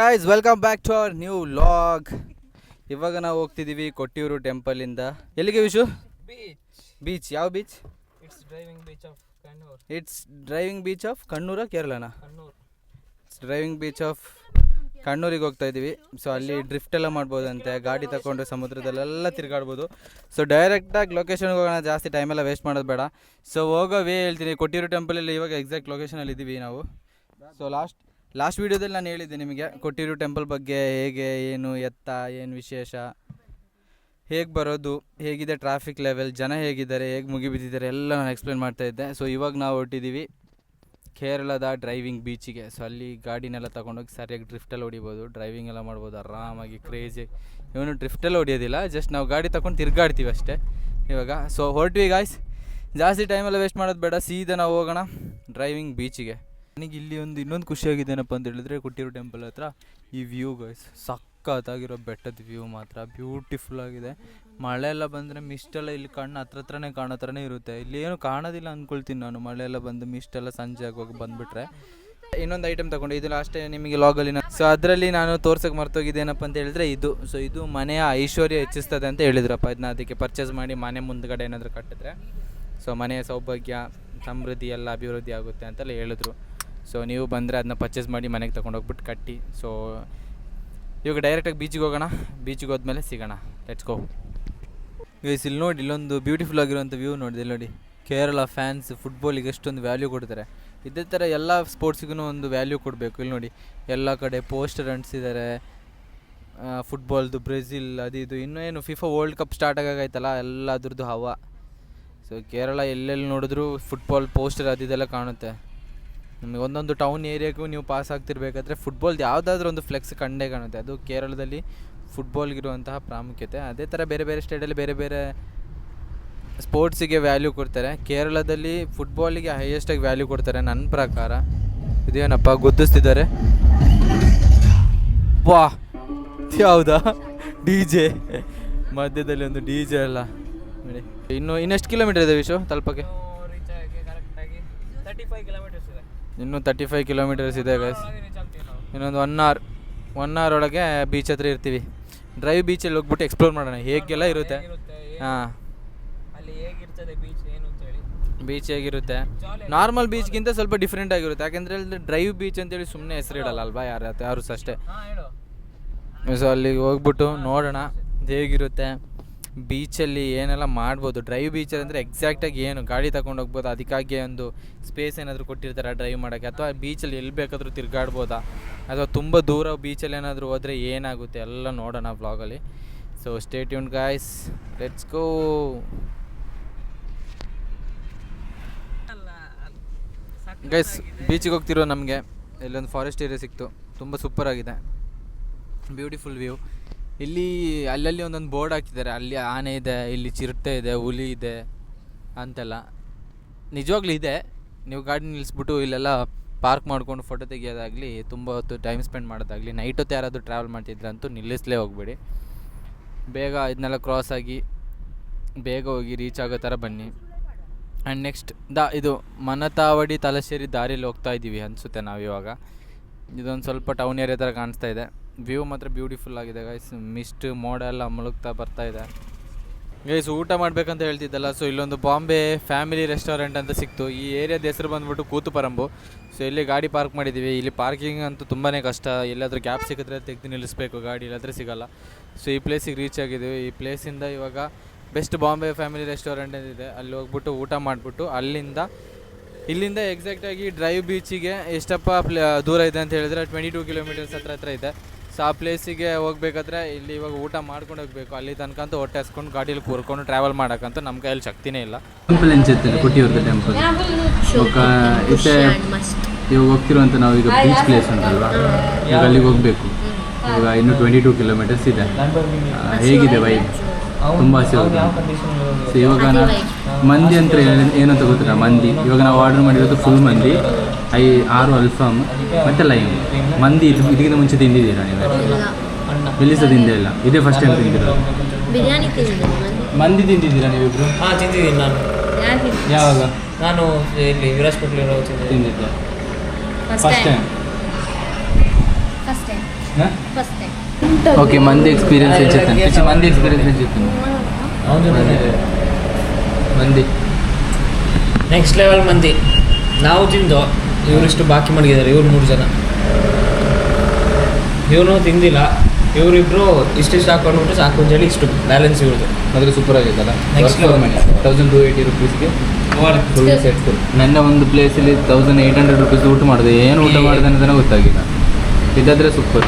Guys welcome back to our new vlog. ಇವಾಗ ನಾವು ಹೋಗ್ತಿದ್ದೀವಿ ಕೊಟ್ಟಿಯೂರು ಟೆಂಪಲಿಂದ. ಎಲ್ಲಿಗೆ ವಿಶು? ಬೀಚ್. ಯಾವ beach? It's driving beach of Kannur. It's driving beach of ಕಣ್ಣೂರ ಕೇರಳನ? ಇಟ್ಸ್ ಡ್ರೈವಿಂಗ್ ಬೀಚ್ ಆಫ್ ಕಣ್ಣೂರಿಗೆ ಹೋಗ್ತಾ ಇದ್ದೀವಿ. ಸೊ ಅಲ್ಲಿ ಡ್ರಿಫ್ಟ್ ಎಲ್ಲ ಮಾಡ್ಬೋದಂತೆ, ಗಾಡಿ ತಗೊಂಡು ಸಮುದ್ರದಲ್ಲೆಲ್ಲ ತಿರುಗಾಡ್ಬೋದು. ಸೊ ಡೈರೆಕ್ಟಾಗಿ ಲೊಕೇಶನ್ಗೆ ಹೋಗೋಣ, ಜಾಸ್ತಿ ಟೈಮೆಲ್ಲ ವೇಸ್ಟ್ ಮಾಡೋದು ಬೇಡ. ಸೊ ಹೋಗೋ ವೇ ಹೇಳ್ತೀನಿ. ಕೊಟ್ಟಿಯೂರು ಟೆಂಪಲಲ್ಲಿ ಇವಾಗ ಎಕ್ಸಾಕ್ಟ್ ಲೊಕೇಶನಲ್ಲಿ ಇದ್ದೀವಿ ನಾವು. ಸೊ ಲಾಸ್ಟ್ ವೀಡಿಯೋದಲ್ಲಿ ನಾನು ಹೇಳಿದ್ದೆ ನಿಮಗೆ ಕೊಟ್ಟಿಯೂರು ಟೆಂಪಲ್ ಬಗ್ಗೆ, ಹೇಗೆ, ಏನು ಎತ್ತ, ಏನು ವಿಶೇಷ, ಹೇಗೆ ಬರೋದು, ಹೇಗಿದೆ ಟ್ರಾಫಿಕ್ ಲೆವೆಲ್, ಜನ ಹೇಗಿದ್ದಾರೆ, ಹೇಗೆ ಮುಗಿಬಿದ್ದಿದ್ದಾರೆ ಎಲ್ಲ ನಾನು ಎಕ್ಸ್ಪ್ಲೇನ್ ಮಾಡ್ತಾಯಿದ್ದೆ. ಸೊ ಇವಾಗ ನಾವು ಹೊರಟಿದ್ದೀವಿ ಕೇರಳದ ಡ್ರೈವಿಂಗ್ ಬೀಚಿಗೆ. ಸೊ ಅಲ್ಲಿ ಗಾಡಿನೆಲ್ಲ ತೊಗೊಂಡೋಗಿ ಸರಿಯಾಗಿ ಡ್ರಿಫ್ಟಲ್ಲಿ ಹೊಡಿಬೋದು, ಡ್ರೈವಿಂಗ್ ಎಲ್ಲ ಮಾಡ್ಬೋದು ಆರಾಮಾಗಿ ಕ್ರೇಜಿ. ಇವನು ಡ್ರಿಫ್ಟಲ್ಲಿ ಹೊಡಿಯೋದಿಲ್ಲ, ಜಸ್ಟ್ ನಾವು ಗಾಡಿ ತಗೊಂಡು ತಿರ್ಗಾಡ್ತೀವಿ ಅಷ್ಟೇ ಇವಾಗ. ಸೊ ಹೊರಟ್ವಿ ಗಾಯ್ಸ್, ಜಾಸ್ತಿ ಟೈಮೆಲ್ಲ ವೇಸ್ಟ್ ಮಾಡೋದು ಬೇಡ, ಸೀದಾ ನಾವು ಹೋಗೋಣ ಡ್ರೈವಿಂಗ್ ಬೀಚಿಗೆ. ನನಗೆ ಇಲ್ಲಿ ಇನ್ನೊಂದು ಖುಷಿಯಾಗಿದ್ದೇನಪ್ಪ ಅಂತ ಹೇಳಿದ್ರೆ, ಕೊಟ್ಟಿಯೂರು ಟೆಂಪಲ್ ಹತ್ರ ಈ ವ್ಯೂ ಗೈಸ್, ಸಖತ್ತಾಗಿರೋ ಬೆಟ್ಟದ ವ್ಯೂ ಮಾತ್ರ ಬ್ಯೂಟಿಫುಲ್ ಆಗಿದೆ. ಮಳೆ ಎಲ್ಲ ಬಂದರೆ ಮಿಸ್ಟೆಲ್ಲ ಇಲ್ಲಿ ಕಣ್ಣು ಹತ್ರನೇ ಕಾಣೋ ಥರನೇ ಇರುತ್ತೆ. ಇಲ್ಲಿ ಏನು ಕಾಣೋದಿಲ್ಲ ಅಂದ್ಕೊಳ್ತೀನಿ ನಾನು, ಮಳೆ ಎಲ್ಲ ಬಂದು ಮಿಸ್ಟೆಲ್ಲ ಸಂಜೆ ಆಗುವಾಗ ಬಂದುಬಿಟ್ರೆ. ಇನ್ನೊಂದು ಐಟಮ್ ತೊಗೊಂಡೆ, ಇದು ಲಾಸ್ಟೇ ನಿಮಗೆ ಲಾಗಲ್ಲಿ ಸೊ ಅದರಲ್ಲಿ ನಾನು ತೋರ್ಸೋಕೆ ಮರ್ತೋಗಿದ್ದೇನಪ್ಪ ಅಂತ ಹೇಳಿದ್ರೆ ಇದು. ಸೊ ಇದು ಮನೆಯ ಐಶ್ವರ್ಯ ಹೆಚ್ಚಿಸ್ತದೆ ಅಂತ ಹೇಳಿದ್ರಪ್ಪ. ಇದನ್ನ ಅದಕ್ಕೆ ಪರ್ಚೇಸ್ ಮಾಡಿ ಮನೆ ಮುಂದ್ಗಡೆ ಏನಾದರೂ ಕಟ್ಟಿದ್ರೆ ಸೊ ಮನೆಯ ಸೌಭಾಗ್ಯ, ಸಮೃದ್ಧಿ ಎಲ್ಲ ಅಭಿವೃದ್ಧಿ ಆಗುತ್ತೆ ಅಂತೆಲ್ಲ ಹೇಳಿದ್ರು. ಸೊ ನೀವು ಬಂದರೆ ಅದನ್ನ ಪರ್ಚೇಸ್ ಮಾಡಿ ಮನೆಗೆ ತೊಗೊಂಡೋಗ್ಬಿಟ್ಟು ಕಟ್ಟಿ. ಸೊ ಇವಾಗ ಡೈರೆಕ್ಟಾಗಿ ಬೀಚಿಗೆ ಹೋಗೋಣ, ಬೀಚಿಗೆ ಹೋದ್ಮೇಲೆ ಸಿಗೋಣ. Let's go guys. ಇಲ್ಲಿ ನೋಡಿ, ಇಲ್ಲೊಂದು ಬ್ಯೂಟಿಫುಲ್ ಆಗಿರುವಂಥ ವ್ಯೂ ನೋಡಿದೆ. ಇಲ್ಲಿ ನೋಡಿ, ಕೇರಳ ಫ್ಯಾನ್ಸ್ ಫುಟ್ಬಾಲಿಗೆ ಎಷ್ಟೊಂದು ವ್ಯಾಲ್ಯೂ ಕೊಡ್ತಾರೆ. ಇದೇ ಥರ ಎಲ್ಲ ಸ್ಪೋರ್ಟ್ಸಿಗೂ ಒಂದು ವ್ಯಾಲ್ಯೂ ಕೊಡಬೇಕು. ಇಲ್ಲಿ ನೋಡಿ, ಎಲ್ಲ ಕಡೆ ಪೋಸ್ಟರ್ ಅಂಟಿಸಿದ್ದಾರೆ ಫುಟ್ಬಾಲ್ದು, ಬ್ರೆಜಿಲ್ ಅದು ಇದು. ಇನ್ನೂ ಏನು ಫಿಫಾ ವರ್ಲ್ಡ್ ಕಪ್ ಸ್ಟಾರ್ಟ್ ಆಗಾಯ್ತಲ್ಲ, ಎಲ್ಲ ಅದ್ರದ್ದು ಹವಾ. ಸೊ ಕೇರಳ ಎಲ್ಲೆಲ್ಲಿ ನೋಡಿದ್ರೂ ಫುಟ್ಬಾಲ್ ಪೋಸ್ಟರ್ ಅದೆಲ್ಲ ಕಾಣುತ್ತೆ. ನಿಮಗೆ ಒಂದೊಂದು ಟೌನ್ ಏರಿಯಾಗೂ ನೀವು ಪಾಸ್ ಆಗ್ತಿರ್ಬೇಕಾದ್ರೆ ಫುಟ್ಬಾಲ್ದು ಯಾವುದಾದ್ರೂ ಒಂದು ಫ್ಲೆಕ್ಸ್ ಕಂಡೇ ಕಾಣುತ್ತೆ. ಅದು ಕೇರಳದಲ್ಲಿ ಫುಟ್ಬಾಲ್ಗಿರುವಂತಹ ಪ್ರಾಮುಖ್ಯತೆ. ಅದೇ ಥರ ಬೇರೆ ಬೇರೆ ಸ್ಟೇಟಲ್ಲಿ ಬೇರೆ ಬೇರೆ ಸ್ಪೋರ್ಟ್ಸಿಗೆ ವ್ಯಾಲ್ಯೂ ಕೊಡ್ತಾರೆ. ಕೇರಳದಲ್ಲಿ ಫುಟ್ಬಾಲಿಗೆ ಹೈಯೆಸ್ಟಾಗಿ ವ್ಯಾಲ್ಯೂ ಕೊಡ್ತಾರೆ ನನ್ನ ಪ್ರಕಾರ. ಇದೇನಪ್ಪ ಗುದ್ದಿಸ್ತಿದ್ದಾರೆ, ವಾ ಯಾವುದಾ DJ ಮಧ್ಯದಲ್ಲಿ ಒಂದು DJ ಅಲ್ಲ ನೋಡಿ. ಇನ್ನೆಷ್ಟು ಕಿಲೋಮೀಟರ್ ಇದೆ ವಿಶು ತಲುಪಕ್ಕೆ? ಇನ್ನೂ 35 ಕಿಲೋಮೀಟರ್ಸ್ ಇದೆ ಗೈಸ್. ಇನ್ನೊಂದು 1 hour ಒಳಗೆ ಬೀಚ್ ಹತ್ರ ಇರ್ತೀವಿ. ಡ್ರೈವ್ ಬೀಚಲ್ಲಿ ಹೋಗ್ಬಿಟ್ಟು ಎಕ್ಸ್ಪ್ಲೋರ್ ಮಾಡೋಣ ಹೇಗೆಲ್ಲ ಇರುತ್ತೆ. ಹಾಂ, ಬೀಚ್ ಹೇಗಿರುತ್ತೆ, ನಾರ್ಮಲ್ ಬೀಚ್ಗಿಂತ ಸ್ವಲ್ಪ ಡಿಫ್ರೆಂಟ್ ಆಗಿರುತ್ತೆ. ಯಾಕೆಂದರೆ ಅಲ್ಲಿ ಡ್ರೈವ್ ಬೀಚ್ ಅಂತೇಳಿ ಸುಮ್ಮನೆ ಹೆಸರಿಡಲ್ಲ ಅಲ್ವಾ ಯಾರು ಅಷ್ಟೇ. ಸೊ ಅಲ್ಲಿಗೆ ಹೋಗ್ಬಿಟ್ಟು ನೋಡೋಣ ಹೇಗಿರುತ್ತೆ, ಬೀಚಲ್ಲಿ ಏನೆಲ್ಲ ಮಾಡ್ಬೋದು. ಡ್ರೈವ್ ಬೀಚಲ್ಲಿ ಅಂದರೆ ಎಕ್ಸಾಕ್ಟಾಗಿ ಏನು ಗಾಡಿ ತಗೊಂಡು ಹೋಗ್ಬೋದು, ಅದಕ್ಕಾಗಿ ಒಂದು ಸ್ಪೇಸ್ ಏನಾದರೂ ಕೊಟ್ಟಿರ್ತಾರೆ ಡ್ರೈವ್ ಮಾಡೋಕ್ಕೆ. ಅಥವಾ ಬೀಚಲ್ಲಿ ಎಲ್ಲಿ ಬೇಕಾದರೂ ತಿರುಗಾಡ್ಬೋದಾ, ಅಥವಾ ತುಂಬ ದೂರ ಬೀಚಲ್ಲಿ ಏನಾದರೂ ಹೋದರೆ ಏನಾಗುತ್ತೆ ಎಲ್ಲ ನೋಡೋಣ ವ್ಲಾಗಲ್ಲಿ. So stay tuned guys, let's go. Guys ಬೀಚಿಗೆ ಹೋಗ್ತಿರೋ ನಮಗೆ ಇಲ್ಲೊಂದು ಫಾರೆಸ್ಟ್ ಏರಿಯಾ ಸಿಕ್ತು, ತುಂಬ ಸೂಪರಾಗಿದೆ, ಬ್ಯೂಟಿಫುಲ್ ವ್ಯೂ. ಇಲ್ಲಿ ಅಲ್ಲಲ್ಲಿ ಒಂದೊಂದು ಬೋರ್ಡ್ ಹಾಕಿದ್ದಾರೆ, ಅಲ್ಲಿ ಆನೆ ಇದೆ, ಇಲ್ಲಿ ಚಿರತೆ ಇದೆ, ಹುಲಿ ಇದೆ ಅಂತೆಲ್ಲ. ನಿಜವಾಗ್ಲೂ ಇದೆ. ನೀವು ಗಾಡಿ ನಿಲ್ಲಿಸ್ಬಿಟ್ಟು ಇಲ್ಲೆಲ್ಲ ಪಾರ್ಕ್ ಮಾಡ್ಕೊಂಡು ಫೋಟೋ ತೆಗಿಯೋದಾಗಲಿ, ತುಂಬ ಹೊತ್ತು ಟೈಮ್ ಸ್ಪೆಂಡ್ ಮಾಡೋದಾಗಲಿ, ನೈಟ್ ಹೊತ್ತು ಯಾರಾದರೂ ಟ್ರಾವೆಲ್ ಮಾಡ್ತಿದ್ರಂತೂ ನಿಲ್ಲಿಸಲೇ ಹೋಗ್ಬೇಡಿ. ಬೇಗ ಇದನ್ನೆಲ್ಲ ಕ್ರಾಸ್ ಆಗಿ ಬೇಗ ಹೋಗಿ ರೀಚ್ ಆಗೋ ಥರ ಬನ್ನಿ. ಆ್ಯಂಡ್ ನೆಕ್ಸ್ಟ್ ಇದು ಮನತಾವಡಿ ತಲಶ್ಶೇರಿ ದಾರಿಯಲ್ಲಿ ಹೋಗ್ತಾ ಇದ್ದೀವಿ ಅನಿಸುತ್ತೆ ನಾವಿವಾಗ. ಇದೊಂದು ಸ್ವಲ್ಪ ಟೌನ್ ಏರಿಯಾ ಥರ ಕಾಣಿಸ್ತಾ ಇದೆ. ವ್ಯೂ ಮಾತ್ರ ಬ್ಯೂಟಿಫುಲ್ ಆಗಿದೆ ಗೈಸ್. ಮಿಸ್ಟ್ ಮೋಡ ಎಲ್ಲ ಮುಳುಗ್ತಾ ಬರ್ತಾ ಇದೆ ಗೈಸ್. ಊಟ ಮಾಡಬೇಕಂತ ಹೇಳ್ತಿದ್ದಲ್ಲ, ಸೊ ಇಲ್ಲೊಂದು ಬಾಂಬೆ ಫ್ಯಾಮಿಲಿ ರೆಸ್ಟೋರೆಂಟ್ ಅಂತ ಸಿಕ್ತು. ಈ ಏರಿಯಾದ ಹೆಸರು ಬಂದ್ಬಿಟ್ಟು ಕೂತುಪರಂಬು. ಸೊ ಇಲ್ಲಿ ಗಾಡಿ ಪಾರ್ಕ್ ಮಾಡಿದ್ದೀವಿ. ಇಲ್ಲಿ ಪಾರ್ಕಿಂಗ್ ಅಂತೂ ತುಂಬಾ ಕಷ್ಟ, ಎಲ್ಲಾದರೂ ಗ್ಯಾಪ್ ಸಿಕ್ಕಿದ್ರೆ ತೆಗೆದು ನಿಲ್ಲಿಸಬೇಕು ಗಾಡಿ, ಇಲ್ಲಾಂದರೆ ಸಿಗೋಲ್ಲ. ಸೊ ಈ ಪ್ಲೇಸಿಗೆ ರೀಚ್ ಆಗಿದ್ದೀವಿ. ಈ ಪ್ಲೇಸಿಂದ ಇವಾಗ ಬೆಸ್ಟ್ ಬಾಂಬೆ ಫ್ಯಾಮಿಲಿ ರೆಸ್ಟೋರೆಂಟ್ ಇದೆ, ಅಲ್ಲಿ ಹೋಗ್ಬಿಟ್ಟು ಊಟ ಮಾಡಿಬಿಟ್ಟು ಇಲ್ಲಿಂದ ಎಕ್ಸಾಕ್ಟಾಗಿ ಡ್ರೈವ್ ಬೀಚಿಗೆ ಎಷ್ಟಪ್ಪ ದೂರ ಇದೆ ಅಂತ ಹೇಳಿದ್ರೆ 22 ಕಿಲೋಮೀಟರ್ಸ್ ಹತ್ರ ಇದೆ. ಸೊ ಆ ಪ್ಲೇಸಿಗೆ ಹೋಗ್ಬೇಕಾದ್ರೆ ಇಲ್ಲಿ ಇವಾಗ ಊಟ ಮಾಡ್ಕೊಂಡು ಹೋಗಬೇಕು. ಅಲ್ಲಿ ತನಕ ಅಂತೂ ಹೊಟ್ಟೆ ಹಸ್ಕೊಂಡು ಗಾಡೀಲಿ ಕೂರ್ಕೊಂಡು ಟ್ರಾವೆಲ್ ಮಾಡೋಕ್ಕಂತೂ ನಮ್ಮ ಕೈಯಲ್ಲಿ ಶಕ್ತಿನೇ ಇಲ್ಲ. ಟೆಂಪಲ್ ಅನ್ಸುತ್ತೆ ಕೊಟ್ಟಿಯೂರು ಟೆಂಪಲ್. ಇತ್ತೆ ಇವಾಗ ಹೋಗ್ತಿರುವಂಥ ನಾವು ಈಗ ಬೀಚ್ ಪ್ಲೇಸ್ ಅಂತಲ್ವಾ, ಈಗ ಅಲ್ಲಿಗೆ ಹೋಗಬೇಕು. ಇವಾಗ ಇನ್ನೂ 22 ಕಿಲೋಮೀಟರ್ಸ್ ಇದೆ. ಹೇಗಿದೆ ವೈಬ್? ತುಂಬ ಆಸೆ ಹೋಗುತ್ತೆ. ಸೊ ಇವಾಗ ಮಂದಿ ಅಂತ ಏನಂತ ಗೊತ್ತಿಲ್ಲ, ಮಂದಿ ಇವಾಗ ನಾವು ಆರ್ಡರ್ ಮಾಡಿರೋದು ಫುಲ್ ಮಂದಿ, 6 ಅಲ್ಫಾಮ್ ಮತ್ತು ಲೈಮ್. ಮಂದಿ ಇದಕ್ಕಿಂತ ಮುಂಚೆ ತಿಂದಿದ್ದೀರಾ ನೀವು? ಮೆಲ್ಲಿಸ ತಿಂದೇ ಇಲ್ಲ, ಇದೇ ಫಸ್ಟ್ ಟೈಮ್ ತಿಂದಿರೋದು. ಮಂದಿ ತಿಂದಿದ್ದೀರಾ ನೀವಿಬ್ರು? ಹಾಂ ತಿಂದಿದ್ದೀನಿ ನಾನು. ಯಾವಾಗ? ನಾನು ಇಲ್ಲಿ ವಿರಾಜ್ಪೇಟೆಯಲ್ಲಿ ತಿಂದಿದ್ದೆ first time. First time okay ಮಂದಿ ಎಕ್ಸ್ಪೀರಿಯನ್ಸ್ ಹೆಚ್ಚುತ್ತೆ ಮಂದಿ ಎಕ್ಸ್ಪೀರಿಯನ್ಸ್ ಹೆಚ್ಚುತ್ತೆ ಮಂದಿ ನೆಕ್ಸ್ಟ್ ಲೆವೆಲ್ ಮಂದಿ ನಾವು ತಿಂದು ಇವರಿಷ್ಟು ಬಾಕಿ ಮಡಗಿದ್ದಾರೆ ಇವ್ರು 3 ಜನ ಇವನು ತಿಂದಿಲ್ಲ ಇವರಿಬ್ರು ಇಷ್ಟಿಷ್ಟು ಹಾಕೊಂಡ್ಬಿಟ್ಟು ಸಾಕು ಅಂತೇಳಿ ಇಷ್ಟು ಬ್ಯಾಲೆನ್ಸ್ ಇವ್ರದ್ದು ಆದರೆ ಸೂಪರ್ ಆಗಿತ್ತಲ್ಲ Next level. 1280 ರುಪೀಸ್ಗೆ ಫುಲ್ ಸೆಟ್ ನನ್ನ ಒಂದು ಪ್ಲೇಸಲ್ಲಿ 1800 ರುಪೀಸ್ ಊಟ ಮಾಡಿದೆ ಏನು ಊಟ ಮಾಡಿದೆ ಅನ್ನೋದನ್ನ ಗೊತ್ತಾಗಿಲ್ಲ ಇದಾದರೆ ಸೂಪರ್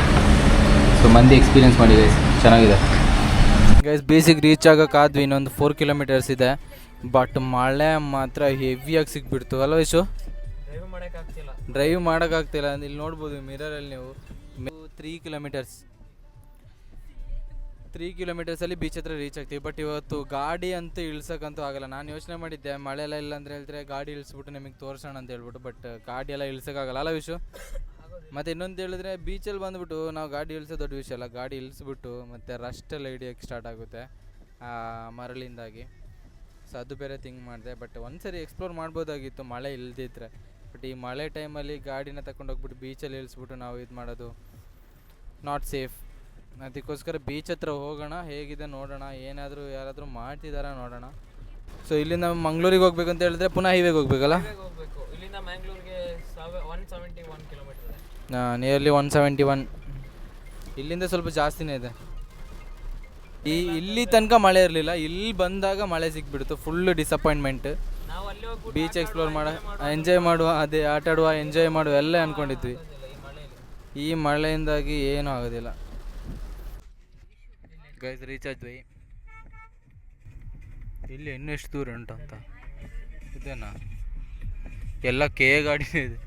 ಸೊ ಮಂದಿ ಎಕ್ಸ್ಪೀರಿಯನ್ಸ್ ಮಾಡಿ ಗೈಸ್ ಚೆನ್ನಾಗಿದೆ ಗೈಸ್ ಬೇಸಿಗೆ ರೀಚ್ ಆಗೋಕ್ಕಾದ್ವಿ ಇನ್ನೊಂದು 4 ಕಿಲೋಮೀಟರ್ಸ್ ಇದೆ ಬಟ್ ಮಳೆ ಮಾತ್ರ ಹೆವಿಯಾಗಿ ಸಿಕ್ಬಿಡ್ತು ಅಲ್ವ ಇಶು ಡ್ರೈವ್ ಮಾಡೋಕ್ಕಾಗ್ತಿಲ್ಲ ಇಲ್ಲಿ ನೋಡ್ಬೋದು ಮಿರರಲ್ಲಿ ನೀವು 3 ಕಿಲೋಮೀಟರ್ಸಲ್ಲಿ ಬೀಚ್ ಹತ್ರ ರೀಚ್ ಆಗ್ತೀವಿ ಬಟ್ ಇವತ್ತು ಗಾಡಿ ಅಂತೂ ಇಳ್ಸೋಕ್ಕಂತೂ ಆಗಲ್ಲ ನಾನು ಯೋಚನೆ ಮಾಡಿದ್ದೆ ಮಳೆ ಎಲ್ಲ ಇಲ್ಲ ಅಂತ ಹೇಳಿದ್ರೆ ಗಾಡಿ ಇಳಿಸ್ಬಿಟ್ಟು ನಿಮಗೆ ತೋರಿಸೋಣ ಅಂತ ಹೇಳ್ಬಿಟ್ಟು ಬಟ್ ಗಾಡಿ ಎಲ್ಲ ಇಳ್ಸೋಕ್ಕಾಗಲ್ಲ ಅಲ್ಲ ವಿಷು ಮತ್ತು ಇನ್ನೊಂದು ಹೇಳಿದ್ರೆ ಬೀಚಲ್ಲಿ ಬಂದುಬಿಟ್ಟು ನಾವು ಗಾಡಿ ಇಳಿಸೋ ದೊಡ್ಡ ವಿಷಯ ಅಲ್ಲ ಗಾಡಿ ಇಳಿಸ್ಬಿಟ್ಟು ಮತ್ತು ರಸ್ಟೆಲ್ಲ ಹಿಡಿಯೋಕ್ಕೆ ಸ್ಟಾರ್ಟ್ ಆಗುತ್ತೆ ಮರಳಿಂದಾಗಿ ಸೊ ಅದು ಬೇರೆ ಥಿಂಕ್ ಮಾಡಿದೆ ಬಟ್ ಒಂದ್ಸರಿ ಎಕ್ಸ್ಪ್ಲೋರ್ ಮಾಡ್ಬೋದಾಗಿತ್ತು ಮಳೆ ಇಲ್ದಿದ್ರೆ ಬಟ್ ಈ ಮಳೆ ಟೈಮಲ್ಲಿ ಗಾಡಿನ ತಗೊಂಡೋಗ್ಬಿಟ್ಟು ಬೀಚಲ್ಲಿ ಇಳಿಸ್ಬಿಟ್ಟು ನಾವು ಇದು ಮಾಡೋದು ನಾಟ್ ಸೇಫ್ ಅದಕ್ಕೋಸ್ಕರ ಬೀಚ್ ಹತ್ರ ಹೋಗೋಣ ಹೇಗಿದೆ ನೋಡೋಣ ಏನಾದರೂ ಯಾರಾದರೂ ಮಾಡ್ತಿದ್ದಾರಾ ನೋಡೋಣ ಸೊ ಇಲ್ಲಿಂದ ಮಂಗ್ಳೂರಿಗೆ ಹೋಗ್ಬೇಕು ಅಂತ ಹೇಳಿದ್ರೆ ಪುನಃ ಹೈವೇಗೆ ಹೋಗ್ಬೇಕಲ್ಲ ಇಲ್ಲಿಂದ ಮ್ಯಾಂಗ್ಳೂರ್ಗೆ 171 ಕಿಲೋಮೀಟರ್ ನಿಯರ್ಲಿ 171 ಇಲ್ಲಿಂದ ಸ್ವಲ್ಪ ಜಾಸ್ತಿನೇ ಇದೆ ಇಲ್ಲಿ ತನಕ ಮಳೆ ಇರಲಿಲ್ಲ ಇಲ್ಲಿ ಬಂದಾಗ ಮಳೆ ಸಿಕ್ಬಿಡ್ತು ಫುಲ್ ಡಿಸಪಾಯಿಂಟ್ಮೆಂಟ್ ನಾವು ಅಲ್ಲಿ ಹೋಗ್ಬಿಟ್ಟು ಬೀಚ್ ಎಕ್ಸ್ಪ್ಲೋರ್ ಎಂಜಾಯ್ ಮಾಡುವ ಅದೇ ಆಟ ಆಡುವ ಎಂಜಾಯ್ ಮಾಡುವ ಎಲ್ಲ ಅಂದ್ಕೊಂಡಿದ್ವಿ ಈ ಮಳೆಯಿಂದಾಗಿ ಏನೂ ಆಗೋದಿಲ್ಲ ಗೈಸ್ ರೀಚ್ ಆದ್ವಿ ಇಲ್ಲಿ ಇನ್ನೂ ಎಷ್ಟು ದೂರ ಉಂಟು ಅಂತ ಇದೇನಾ ಎಲ್ಲ ಕೆ ಗಾಡಿನೇ ಇದೆ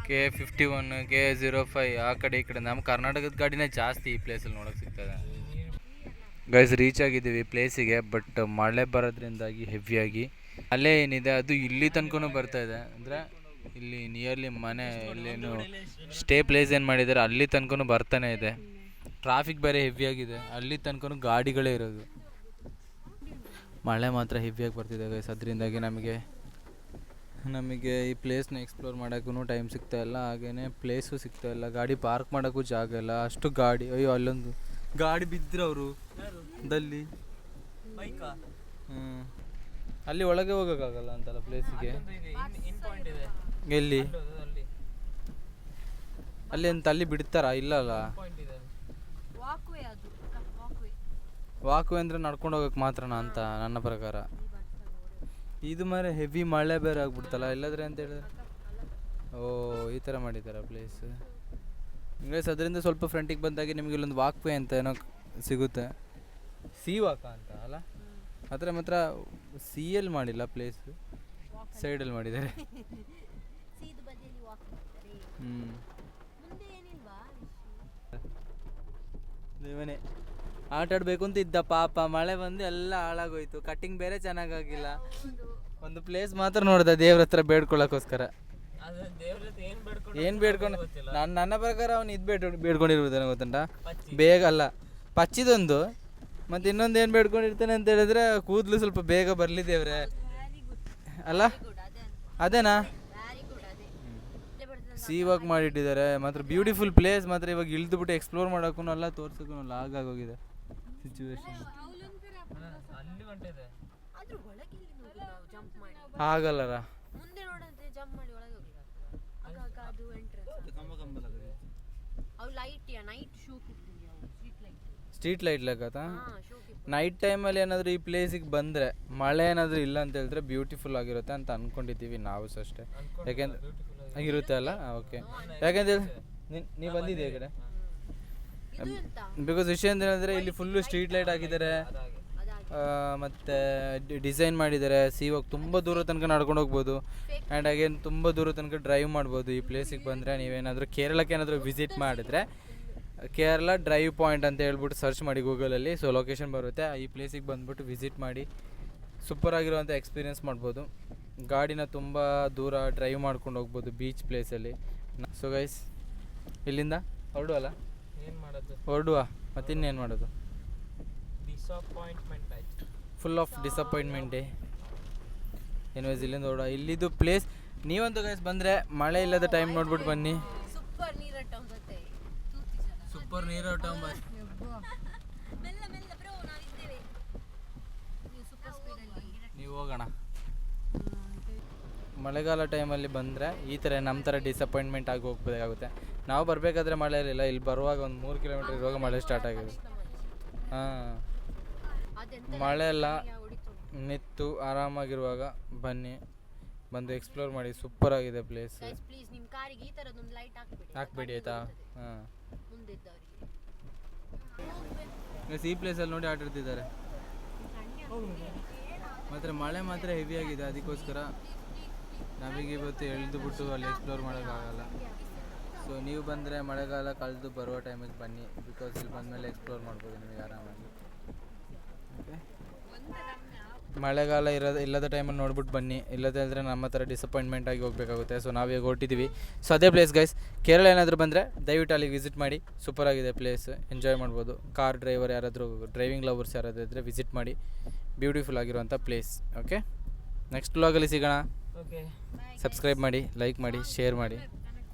K51 K05 ಆ ಕಡೆ ಈ ಕಡೆ ನಮ್ಮ ಕರ್ನಾಟಕದ ಗಾಡಿನೇ ಜಾಸ್ತಿ ಈ ಪ್ಲೇಸಲ್ಲಿ ನೋಡೋಕೆ ಸಿಗ್ತದೆ ಗೈಸ್ ರೀಚ್ ಆಗಿದ್ದೀವಿ ಪ್ಲೇಸಿಗೆ ಬಟ್ ಮಳೆ ಬರೋದ್ರಿಂದಾಗಿ ಹೆವಿಯಾಗಿ ಅಲ್ಲೇ ಏನಿದೆ ಅದು ಇಲ್ಲಿ ತನಕನೂ ಬರ್ತಾ ಇದೆ ಅಂದರೆ ಇಲ್ಲಿ ನಿಯರ್ಲಿ ಮನೆ ಇಲ್ಲೇನು ಸ್ಟೇ ಪ್ಲೇಸ್ ಏನು ಮಾಡಿದ್ದಾರೆ ಅಲ್ಲಿ ತನಕನೂ ಬರ್ತಾನೆ ಇದೆ ಟ್ರಾಫಿಕ್ ಬೇರೆ ಹೆವಿಯಾಗಿದೆ ಅಲ್ಲಿ ತನಕನೂ ಗಾಡಿಗಳೇ ಇರೋದು ಮಳೆ ಮಾತ್ರ ಹೆವಿಯಾಗಿ ಬರ್ತಿದೆ ಗೈಸ್ ಅದರಿಂದಾಗಿ ನಮಗೆ ಈ ಪ್ಲೇಸ್ನ ಎಕ್ಸ್ಪ್ಲೋರ್ ಮಾಡೋಕ್ಕೂ ಟೈಮ್ ಸಿಗ್ತಾ ಇಲ್ಲ ಹಾಗೆಯೇ ಪ್ಲೇಸು ಸಿಗ್ತಾ ಇಲ್ಲ ಗಾಡಿ ಪಾರ್ಕ್ ಮಾಡೋಕ್ಕೂ ಜಾಗ ಇಲ್ಲ ಅಷ್ಟು ಗಾಡಿ ಅಯ್ಯೋ ಅಲ್ಲೊಂದು ಗಾಡಿ ಬಿದ್ದರು ಅವರು ದಲ್ಲಿ ಅಲ್ಲಿ ಒಳಗೆ ಹೋಗೋಕ್ಕಾಗಲ್ಲ ಅಂತಲ್ಲ ಪ್ಲೇಸಿಗೆ ಎಲ್ಲಿ ಅಲ್ಲಿ ಅಂತ ಅಲ್ಲಿ ಬಿಡ್ತಾರಾ ಇಲ್ಲಲ್ಲ ವಾಕ್ವೇ ಅಂದರೆ ನಡ್ಕೊಂಡು ಹೋಗೋಕೆ ಮಾತ್ರನಾ ಅಂತ ನನ್ನ ಪ್ರಕಾರ ಇದು ಮಾರೆ ಹೆವಿ ಮಳೆ ಬೇರೆ ಆಗ್ಬಿಡ್ತಲ್ಲ ಇಲ್ಲದ್ರೆ ಅಂತ ಹೇಳಿದ್ರೆ ಓ ಈ ಥರ ಮಾಡಿದ್ದಾರೆ ಪ್ಲೇಸ್ ಗೈಸ್ ಅದರಿಂದ ಸ್ವಲ್ಪ ಫ್ರಂಟಿಗೆ ಬಂದಾಗೆ ನಿಮಗೆ ಇಲ್ಲೊಂದು ವಾಕ್ವೇ ಅಂತ ಏನೋ ಸಿಗುತ್ತೆ ಸಿ ವಾಕ ಅಂತ ಅಲ್ಲ ಅದರ ಮಾತ್ರ ಸಿ ಎಲ್ ಮಾಡಿಲ್ಲ ಪ್ಲೇಸ್ ಸೈಡಲ್ಲಿ ಮಾಡಿದ್ದಾರೆ ಇವನೇ ಆಟ ಆಡಬೇಕು ಅಂತ ಇದ್ದ ಪಾಪ ಮಳೆ ಬಂದು ಎಲ್ಲ ಹಾಳಾಗೋಯ್ತು ಕಟ್ಟಿಂಗ್ ಬೇರೆ ಚೆನ್ನಾಗಾಗಿಲ್ಲ ಒಂದು ಪ್ಲೇಸ್ ಮಾತ್ರ ನೋಡಿದೆ ದೇವ್ರ ಹತ್ರ ಬೇಡ್ಕೊಳ್ಳೋಕ್ಕೋಸ್ಕರ ಏನು ಬೇಡ್ಕೊಂಡು ನನ್ನ ಪ್ರಕಾರ ಅವ್ನು ಇದು ಬೇಡ್ಕೊಂಡಿರ್ಬೋದೇನೋ ಗೊತ್ತಂಟ ಬೇಗ ಅಲ್ಲ ಪಚ್ಚಿದೊಂದು ಮತ್ತು ಇನ್ನೊಂದು ಏನು ಬೇಡ್ಕೊಂಡಿರ್ತಾನೆ ಅಂತ ಹೇಳಿದ್ರೆ ಕೂದಲು ಸ್ವಲ್ಪ ಬೇಗ ಬರಲಿ ದೇವ್ರೆ ಅಲ್ಲ ಅದೇನಾ ಸಿ ವಾಕ್ ಮಾಡಿಟ್ಟಿದ್ದಾರೆ ಮಾತ್ರ ಬ್ಯೂಟಿಫುಲ್ ಪ್ಲೇಸ್ ಮಾತ್ರ ಇವಾಗ ಇಳಿದುಬಿಟ್ಟು ಎಕ್ಸ್ಪ್ಲೋರ್ ಮಾಡೋಕ್ಕೂ ಅಲ್ಲ ತೋರ್ಸೋಕ್ಕೂ ಅಲ್ಲ ಆಗೋಗಿದೆ ಸಿಚುವೇಶನ್ ಆಗಲ್ಲರ ಸ್ಟ್ರೀಟ್ ಲೈಟ್ ಲೆಕ್ಕತ್ತ ನೈಟ್ ಟೈಮಲ್ಲಿ ಏನಾದರೂ ಈ ಪ್ಲೇಸಿಗೆ ಬಂದರೆ ಮಳೆ ಏನಾದರೂ ಇಲ್ಲ ಅಂತ ಹೇಳಿದ್ರೆ ಬ್ಯೂಟಿಫುಲ್ ಆಗಿರುತ್ತೆ ಅಂತ ಅಂದ್ಕೊಂಡಿದ್ದೀವಿ ನಾವು ಸಹ ಅಷ್ಟೇ ಯಾಕೆಂದ್ರೆ ಇರುತ್ತೆ ಅಲ್ಲ ಓಕೆ ಯಾಕೆಂದ್ರೆ ನೀವು ಬಂದಿದ್ದೀಯ ಈ ಕಡೆ ಬಿಕಾಸ್ ವಿಷಯ ಅಂತ ಹೇಳಿದ್ರೆ ಇಲ್ಲಿ ಫುಲ್ಲು ಸ್ಟ್ರೀಟ್ ಲೈಟ್ ಹಾಕಿದ್ದಾರೆ ಮತ್ತು ಡಿಸೈನ್ ಮಾಡಿದ್ದಾರೆ ಇವಾಗ ತುಂಬ ದೂರ ತನಕ ನಡ್ಕೊಂಡು ಹೋಗ್ಬೋದು ಆ್ಯಂಡ್ ಅಗೇನ್ ತುಂಬ ದೂರ ತನಕ ಡ್ರೈವ್ ಮಾಡ್ಬೋದು ಈ ಪ್ಲೇಸಿಗೆ ಬಂದರೆ ನೀವೇನಾದರೂ ಕೇರಳಕ್ಕೆ ಏನಾದರೂ ವಿಸಿಟ್ ಮಾಡಿದ್ರೆ ಕೇರಳ ಡ್ರೈವ್ ಪಾಯಿಂಟ್ ಅಂತ ಹೇಳ್ಬಿಟ್ಟು ಸರ್ಚ್ ಮಾಡಿ ಗೂಗಲಲ್ಲಿ ಸೊ ಲೊಕೇಶನ್ ಬರುತ್ತೆ ಈ ಪ್ಲೇಸಿಗೆ ಬಂದುಬಿಟ್ಟು ವಿಸಿಟ್ ಮಾಡಿ ಸೂಪರ್ ಆಗಿರುವಂಥ ಎಕ್ಸ್ಪೀರಿಯೆನ್ಸ್ ಮಾಡ್ಬೋದು ಗಾಡಿನ ತುಂಬ ದೂರ ಡ್ರೈವ್ ಮಾಡ್ಕೊಂಡು ಹೋಗ್ಬೋದು ಬೀಚ್ ಪ್ಲೇಸಲ್ಲಿ ಸೊ ಗೈಸ್ ಇಲ್ಲಿಂದ ಹೊರಡುವಲ್ಲ ಏನು ಮಾಡೋದು ಹೊರಡುವ ಮತ್ತಿನ್ನೇನು ಮಾಡೋದು ಡಿಸಪಾಯಿಂಟ್ಮೆಂಟ್ ಆಯ್ತು ಫುಲ್ ಆಫ್ ಡಿಸಪಾಯಿಂಟ್ಮೆಂಟೇ ಎನಿವೇಸ್ ಇಲ್ಲಿಂದ ಹೊರಡುವ ಇಲ್ಲಿದ್ದು ಪ್ಲೇಸ್ ನೀವಂತೂ ಗೈಸ್ ಬಂದರೆ ಮಳೆ ಇಲ್ಲದ ಟೈಮ್ ನೋಡ್ಬಿಟ್ಟು ಬನ್ನಿ. ಸೂಪರ್ ನೀರಟ್ಟ ಹೋಗುತ್ತೆ ಸೂಪರ್ ನೀರಟ್ಟ ನೀವು ಹೋಗೋಣ. ಮಳೆಗಾಲ ಟೈಮಲ್ಲಿ ಬಂದರೆ ಈ ಥರ ನಮ್ಮ ಥರ ಡಿಸಪಾಯಿಂಟ್ಮೆಂಟ್ ಆಗಿ ಹೋಗ್ಬೇಕಾಗುತ್ತೆ. ನಾವು ಬರಬೇಕಾದ್ರೆ ಮಳೆ ಇರಲಿಲ್ಲ, ಇಲ್ಲಿ ಬರುವಾಗ ಒಂದು 3 ಕಿಲೋಮೀಟ್ರ್ ಇರುವಾಗ ಮಳೆ ಸ್ಟಾರ್ಟ್ ಆಗಿದೆ. ಹಾಂ, ಮಳೆ ಎಲ್ಲ ನಿಂತು ಆರಾಮಾಗಿರುವಾಗ ಬನ್ನಿ, ಬಂದು ಎಕ್ಸ್ಪ್ಲೋರ್ ಮಾಡಿ. ಸೂಪರ್ ಆಗಿದೆ ಪ್ಲೇಸ್. ಪ್ಲೀಸ್ ನಿಮ್ಮ ಕಾರಿಗೆ ಈ ಥರದೊಂದು ಲೈಟ್ ಹಾಕ್ಬೇಡಿ ಆಯಿತಾ? ಹಾಂ, ಮುಂದಿದ್ದವರಿಗೆ ಈ ಪ್ಲೇಸಲ್ಲಿ ನೋಡಿ ಆಟಾಡ್ತಿದ್ದಾರೆ. ಮಾತ್ರ ಮಳೆ ಮಾತ್ರ ಹೆವಿ ಆಗಿದೆ, ಅದಕ್ಕೋಸ್ಕರ ನಮಗೆ ಇವತ್ತು ಎಳೆದು ಬಿಟ್ಟು ಅಲ್ಲಿ ಎಕ್ಸ್ಪ್ಲೋರ್ ಮಾಡೋಕ್ಕಾಗಲ್ಲ. ಸೊ ನೀವು ಬಂದರೆ ಮಳೆಗಾಲ ಕಳೆದು ಬರುವ ಟೈಮಿಗೆ ಬನ್ನಿ, ಬಿಕಾಸ್ ಇಲ್ಲಿ ಬಂದಮೇಲೆ ಎಕ್ಸ್ಪ್ಲೋರ್ ಮಾಡ್ಬೋದು ನಿಮಗೆ ಆರಾಮಾಗಿ. ಓಕೆ, ಮಳೆಗಾಲ ಇಲ್ಲದ ಟೈಮಲ್ಲಿ ನೋಡ್ಬಿಟ್ಟು ಬನ್ನಿ, ಇಲ್ಲದಿದ್ದರೆ ನಮ್ಮ ಥರ ಡಿಸಪಾಯಿಂಟ್ಮೆಂಟ್ ಆಗಿ ಹೋಗಬೇಕಾಗುತ್ತೆ. ಸೊ ನಾವು ಈಗ ಹೊರಟಿದ್ದೀವಿ. ಸೊ ಅದೇ ಪ್ಲೇಸ್ ಗೈಸ್, ಕೇರಳ ಏನಾದರೂ ಬಂದರೆ ದಯವಿಟ್ಟು ಅಲ್ಲಿಗೆ ವಿಸಿಟ್ ಮಾಡಿ. ಸೂಪರ್ ಆಗಿದೆ ಪ್ಲೇಸ್, ಎಂಜಾಯ್ ಮಾಡ್ಬೋದು. ಕಾರ್ ಡ್ರೈವರ್ ಯಾರಾದರೂ, ಡ್ರೈವಿಂಗ್ ಲವರ್ಸ್ ಯಾರಾದರೂ ಇದ್ದರೆ ವಿಸಿಟ್ ಮಾಡಿ. ಬ್ಯೂಟಿಫುಲ್ ಆಗಿರುವಂಥ ಪ್ಲೇಸ್. ಓಕೆ, ನೆಕ್ಸ್ಟ್ ವ್ಲಾಗಲ್ಲಿ ಸಿಗೋಣ. ಓಕೆ, ಸಬ್ಸ್ಕ್ರೈಬ್ ಮಾಡಿ, ಲೈಕ್ ಮಾಡಿ, ಶೇರ್ ಮಾಡಿ.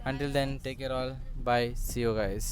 Until then, take care all. Bye. See you guys.